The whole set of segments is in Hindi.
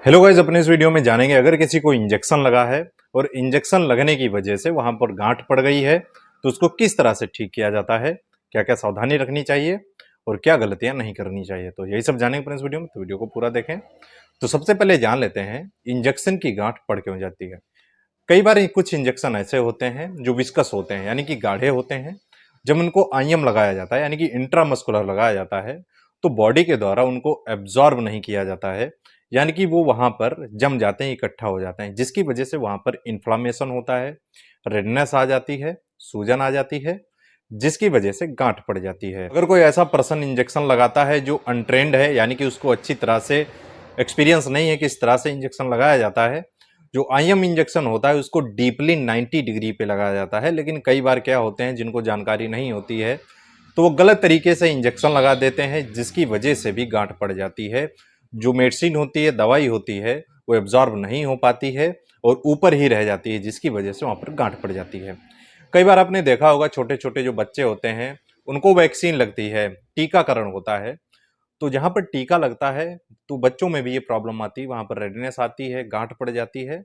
हेलो गाइस, अपने इस वीडियो में जानेंगे अगर किसी को इंजेक्शन लगा है और इंजेक्शन लगने की वजह से वहां पर गांठ पड़ गई है तो उसको किस तरह से ठीक किया जाता है, क्या क्या सावधानी रखनी चाहिए और क्या गलतियां नहीं करनी चाहिए। तो यही सब जानेंगे अपने इस वीडियो में, तो वीडियो को पूरा देखें। तो सबसे पहले जान लेते हैं इंजेक्शन की गांठ पड़ क्यों जाती है। कई बार कुछ इंजेक्शन ऐसे होते हैं जो विस्कस होते हैं, यानी कि गाढ़े होते हैं। जब उनको आईएम लगाया जाता है यानी कि इंट्रामस्कुलर लगाया जाता है तो बॉडी के द्वारा उनको एब्जॉर्ब नहीं किया जाता है, यानी कि वो वहां पर जम जाते हैं, इकट्ठा हो जाते हैं, जिसकी वजह से वहां पर इन्फ्लामेशन होता है, रेडनेस आ जाती है, सूजन आ जाती है, जिसकी वजह से गांठ पड़ जाती है। अगर कोई ऐसा पर्सन इंजेक्शन लगाता है जो अनट्रेंड है, यानी कि उसको अच्छी तरह से एक्सपीरियंस नहीं है कि इस तरह से इंजेक्शन लगाया जाता है, जो आईएम इंजेक्शन होता है उसको डीपली 90 डिग्री पे लगाया जाता है। लेकिन कई बार क्या होते हैं, जिनको जानकारी नहीं होती है तो वो गलत तरीके से इंजेक्शन लगा देते हैं, जिसकी वजह से भी गांठ पड़ जाती है। जो मेडिसिन होती है, दवाई होती है, वो एब्जॉर्ब नहीं हो पाती है और ऊपर ही रह जाती है, जिसकी वजह से वहां पर गांठ पड़ जाती है। कई बार आपने देखा होगा, छोटे छोटे जो बच्चे होते हैं उनको वैक्सीन लगती है, टीकाकरण होता है, तो जहां पर टीका लगता है तो बच्चों में भी ये प्रॉब्लम आती है, वहां पर रेडनेस आती है, गांठ पड़ जाती है,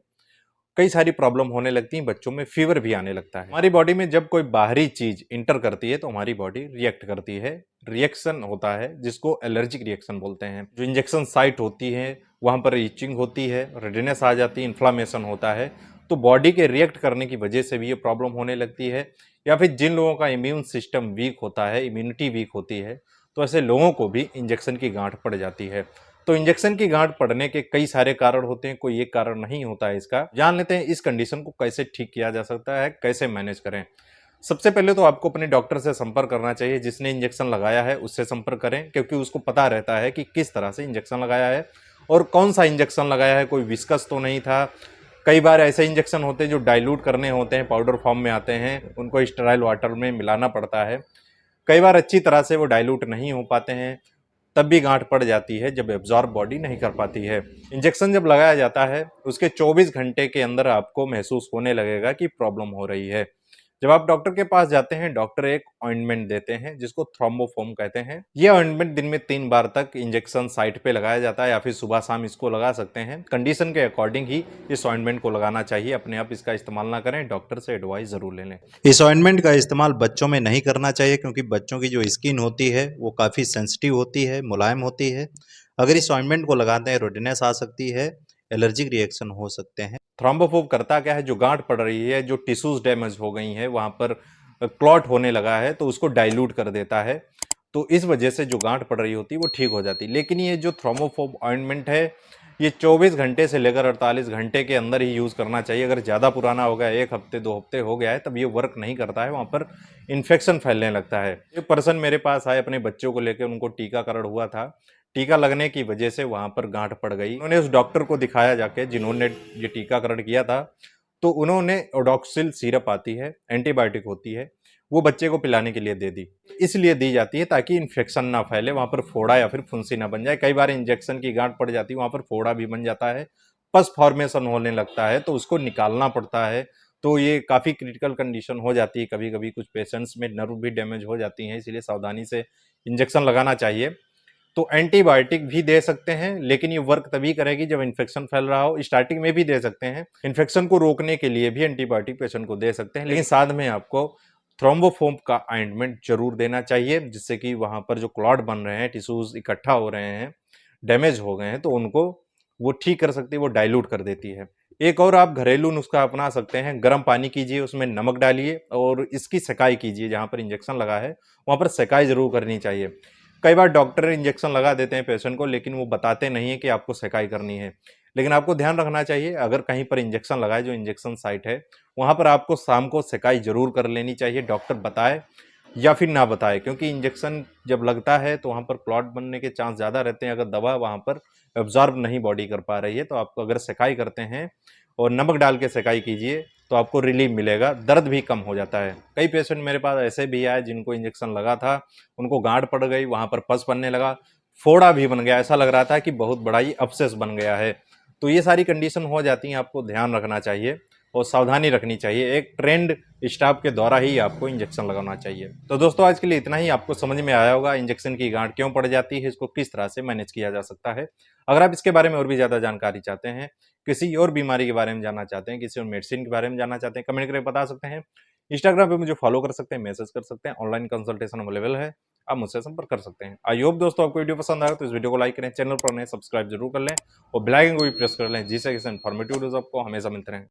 कई सारी प्रॉब्लम होने लगती हैं, बच्चों में फीवर भी आने लगता है। हमारी बॉडी में जब कोई बाहरी चीज इंटर करती है तो हमारी बॉडी रिएक्ट करती है, रिएक्शन होता है जिसको एलर्जिक रिएक्शन बोलते हैं। जो इंजेक्शन साइट होती है वहां पर इचिंग होती है, रेडनेस आ जाती है, इन्फ्लामेशन होता है, तो बॉडी के रिएक्ट करने की वजह से भी ये प्रॉब्लम होने लगती है। या फिर जिन लोगों का इम्यून सिस्टम वीक होता है, इम्यूनिटी वीक होती है, तो ऐसे लोगों को भी इंजेक्शन की गांठ पड़ जाती है। तो इंजेक्शन की गांठ पड़ने के कई सारे कारण होते हैं, कोई एक कारण नहीं होता है इसका। जान लेते हैं इस कंडीशन को कैसे ठीक किया जा सकता है, कैसे मैनेज करें। सबसे पहले तो आपको अपने डॉक्टर से संपर्क करना चाहिए, जिसने इंजेक्शन लगाया है उससे संपर्क करें, क्योंकि उसको पता रहता है कि किस तरह से इंजेक्शन लगाया है और कौन सा इंजेक्शन लगाया है, कोई विस्कस तो नहीं था। कई बार ऐसे इंजेक्शन होते हैं जो डाइल्यूट करने होते हैं, पाउडर फॉर्म में आते हैं, उनको स्टेराइल वाटर में मिलाना पड़ता है। कई बार अच्छी तरह से वो डाइल्यूट नहीं हो पाते हैं, तब भी गांठ पड़ जाती है जब एब्जॉर्ब बॉडी नहीं कर पाती है। इंजेक्शन जब लगाया जाता है उसके 24 घंटे के अंदर आपको महसूस होने लगेगा कि प्रॉब्लम हो रही है। जब आप डॉक्टर के पास जाते हैं, डॉक्टर एक ऑइंटमेंट देते हैं जिसको थ्रोम्बोफोम कहते हैं। यह ऑइंटमेंट दिन में 3 बार तक इंजेक्शन साइट पे लगाया जाता है, या फिर सुबह शाम इसको लगा सकते हैं। कंडीशन के अकॉर्डिंग ही इस ऑइंटमेंट को लगाना चाहिए, अपने आप इसका इस्तेमाल ना करें, डॉक्टर से एडवाइस जरूर ले लें। इस ऑइंटमेंट का इस्तेमाल बच्चों में नहीं करना चाहिए क्योंकि बच्चों की जो स्किन होती है वो काफ़ी सेंसिटिव होती है, मुलायम होती है। अगर इस ऑइंटमेंट को लगाते हैं रेडनेस आ सकती है, एलर्जिक रिएक्शन हो सकते हैं। थ्रोम्बोफोब करता क्या है, जो गांठ पड़ रही है, जो टिश्यूज डैमेज हो गई हैं, वहां पर क्लॉट होने लगा है तो उसको डाइल्यूट कर देता है। तो इस वजह से जो गांठ पड़ रही होती है वो ठीक हो जाती है। लेकिन ये जो थ्रोम्बोफोब ऑइंटमेंट है, ये 24 घंटे से लेकर 48 घंटे के अंदर ही यूज करना चाहिए। अगर ज्यादा पुराना हो गया, 1 हफ्ते 2 हफ्ते हो गया है, तब ये वर्क नहीं करता है, वहां पर इन्फेक्शन फैलने लगता है। एक पर्सन मेरे पास आए अपने बच्चों को लेकर, उनको टीकाकरण हुआ था, टीका लगने की वजह से वहां पर गांठ पड़ गई। उन्होंने उस डॉक्टर को दिखाया जाके जिन्होंने ये टीकाकरण किया था, तो उन्होंने ओडोक्सिल सिरप आती है, एंटीबायोटिक होती है, वो बच्चे को पिलाने के लिए दे दी। इसलिए दी जाती है ताकि इन्फेक्शन ना फैले, वहां पर फोड़ा या फिर फुंसी ना बन जाए। कई बार इंजेक्शन की गांठ पड़ जाती है, वहां पर फोड़ा भी बन जाता है, पस फॉर्मेशन होने लगता है, तो उसको निकालना पड़ता है। तो ये काफी क्रिटिकल कंडीशन हो जाती है, कभी कभी कुछ पेशेंट्स में नर्व भी डैमेज हो जाती हैं, इसलिए सावधानी से इंजेक्शन लगाना चाहिए। तो एंटीबायोटिक भी दे सकते हैं, लेकिन ये वर्क तभी करेगी जब इन्फेक्शन फैल रहा हो। स्टार्टिंग में भी दे सकते हैं, इन्फेक्शन को रोकने के लिए भी एंटीबायोटिक पेशेंट को दे सकते हैं, लेकिन साथ में आपको थ्रोम्बोफोम का ऑइंटमेंट जरूर देना चाहिए, जिससे कि वहां पर जो क्लॉट बन रहे हैं, टिश्यूज इकट्ठा हो रहे हैं, डैमेज हो गए हैं, तो उनको वो ठीक कर सकती है, वो डाइल्यूट कर देती है। एक और आप घरेलू नुस्खा अपना सकते हैं, गर्म पानी कीजिए, उसमें नमक डालिए और इसकी सेकाई कीजिए। जहां पर इंजेक्शन लगा है वहां पर सेकाई जरूर करनी चाहिए। कई बार डॉक्टर इंजेक्शन लगा देते हैं पेशेंट को, लेकिन वो बताते नहीं है कि आपको सेकाई करनी है। लेकिन आपको ध्यान रखना चाहिए, अगर कहीं पर इंजेक्शन लगाए, जो इंजेक्शन साइट है वहां पर आपको शाम को सेकाई जरूर कर लेनी चाहिए, डॉक्टर बताए या फिर ना बताए, क्योंकि इंजेक्शन जब लगता है तो वहां पर क्लॉट बनने के चांस ज्यादा रहते हैं। अगर दवा वहां पर एब्जॉर्ब नहीं बॉडी कर पा रही है, तो आपको अगर सेकाई करते हैं और नमक डाल के सेकाई कीजिए तो आपको रिलीफ मिलेगा, दर्द भी कम हो जाता है। कई पेशेंट मेरे पास ऐसे भी आए जिनको इंजेक्शन लगा था, उनको गांठ पड़ गई, वहां पर पस बनने लगा, फोड़ा भी बन गया, ऐसा लग रहा था कि बहुत बड़ा ही अपसेस बन गया है। तो ये सारी कंडीशन हो जाती हैं, आपको ध्यान रखना चाहिए और सावधानी रखनी चाहिए। एक ट्रेंड स्टाफ के द्वारा ही आपको इंजेक्शन लगाना चाहिए। तो दोस्तों आज के लिए इतना ही। आपको समझ में आया होगा इंजेक्शन की गांठ क्यों पड़ जाती है, इसको किस तरह से मैनेज किया जा सकता है। अगर आप इसके बारे में और भी ज़्यादा जानकारी चाहते हैं, किसी और बीमारी के बारे में जानना चाहते हैं, किसी और मेडिसिन के बारे में जानना चाहते हैं, कमेंट करके बता सकते हैं। इंस्टाग्राम पे मुझे फॉलो कर सकते हैं, मैसेज कर सकते हैं, ऑनलाइन कंसल्टेशन अवेलेबल है, आप मुझसे संपर्क कर सकते हैं। आई होप दोस्तों आपको वीडियो पसंद आया तो इस वीडियो को लाइक करें, चैनल पर नए सब्सक्राइब जरूर कर लें और बेल आइकन को भी प्रेस कर लें, जिससे इस इन्फॉर्मेटिव वीडियोस आपको हमेशा मिलते रहें।